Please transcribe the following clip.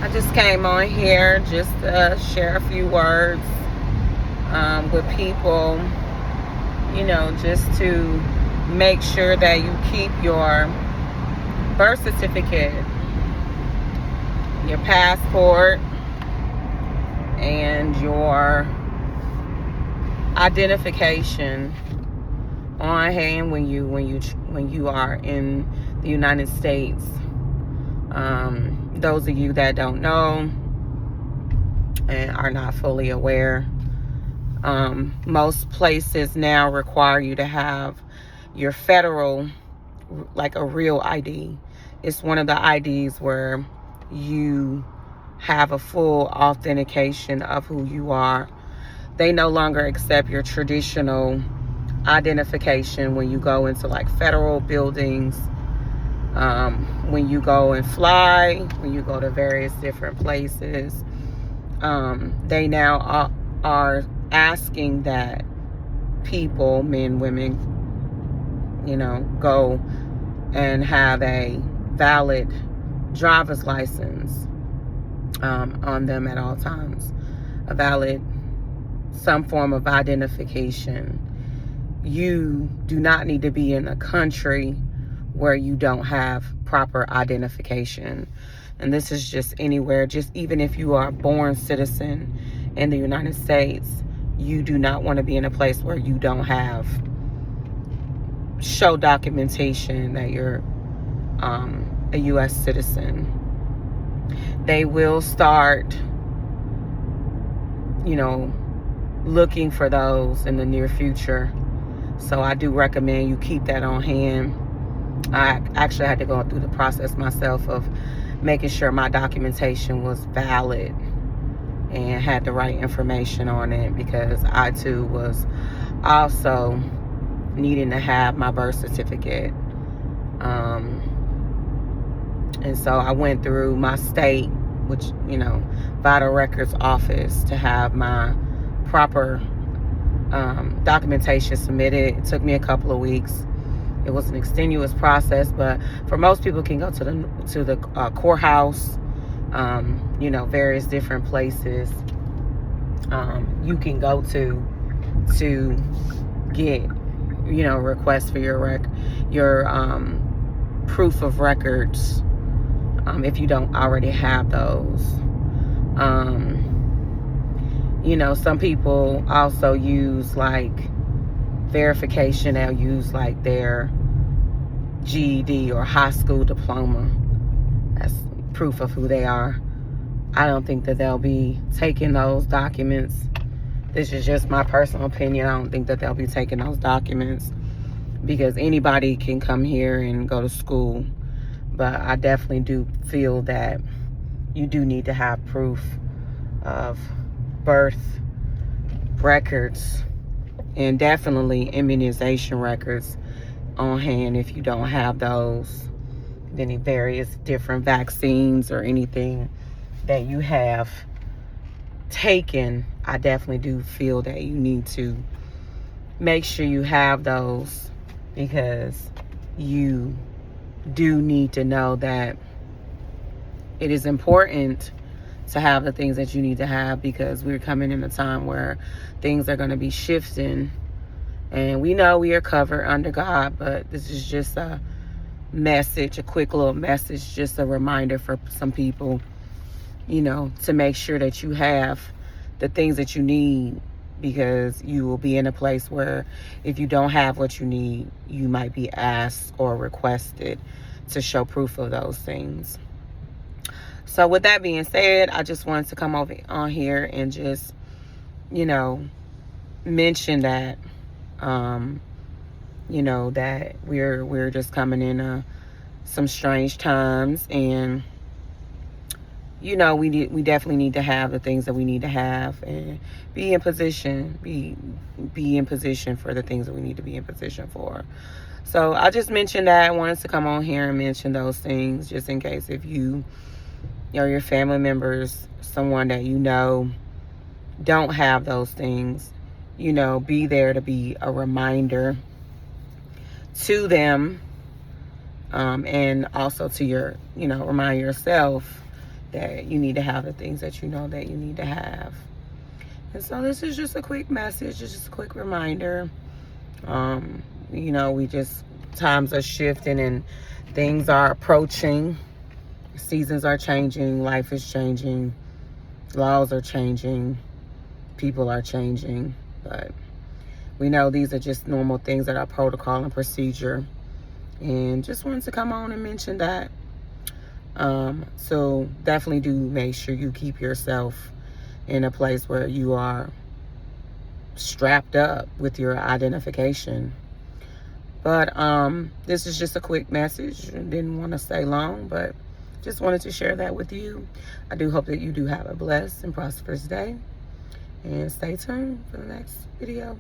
I just came on here just to share a few words with people, just to make sure that you keep your birth certificate, your passport, and your identification on hand when you are in the United States. Those of you that don't know and are not fully aware, most places now require you to have your federal, like a real ID. It's one of the IDs where you have a full authentication of who you are. They no longer accept your traditional identification when you go into like federal buildings, when you go and fly, when you go to various different places. They now are asking that people, men, women, go and have a valid driver's license on them at all times, a valid, some form of identification. You do not need to be in a country where you don't have proper identification. And this is just anywhere, just even if you are a born citizen in the United States, you do not want to be in a place where you don't have show documentation that you're a U.S. citizen. They will start, looking for those in the near future. So I do recommend you keep that on hand. I actually had to go through the process myself of making sure my documentation was valid and had the right information on it, because I too was also needing to have my birth certificate. And so I went through my state, which, Vital Records office, to have my proper documentation submitted. It took me a couple of weeks. It was an extenuous process, but for most people can go to the courthouse, various different places you can go to get, requests for your proof of records, if you don't already have those. Some people also use like verification. They'll use like their GED or high school diploma as proof of who they are. I don't think that they'll be taking those documents. This is just my personal opinion. I don't think that they'll be taking those documents, because anybody can come here and go to school. But I definitely do feel that you do need to have proof of birth records, and definitely immunization records on hand. If you don't have those, any various different vaccines or anything that you have taken, I definitely do feel that you need to make sure you have those, because you do need to know that it is important to have the things that you need to have, because we're coming in a time where things are going to be shifting, and we know we are covered under God, but this is just a message, a quick little message, just a reminder for some people, to make sure that you have the things that you need, because you will be in a place where if you don't have what you need, you might be asked or requested to show proof of those things. So with that being said, I just wanted to come over on here and just, mention that, that we're just coming in some strange times, and we definitely need to have the things that we need to have, and be in position for the things that we need to be in position for. So I just mentioned that. I wanted to come on here and mention those things, just in case if you or your family members, someone that don't have those things, be there to be a reminder to them, and also to remind yourself that you need to have the things that you know that you need to have. And so this is just a quick message, it's just a quick reminder. You know, times are shifting and things are approaching. Seasons are changing, life is changing, laws are changing, people are changing, but we know these are just normal things that are protocol and procedure. And just wanted to come on and mention that. So definitely do make sure you keep yourself in a place where you are strapped up with your identification. But this is just a quick message. I didn't want to stay long, but just wanted to share that with you. I do hope that you do have a blessed and prosperous day. And stay tuned for the next video.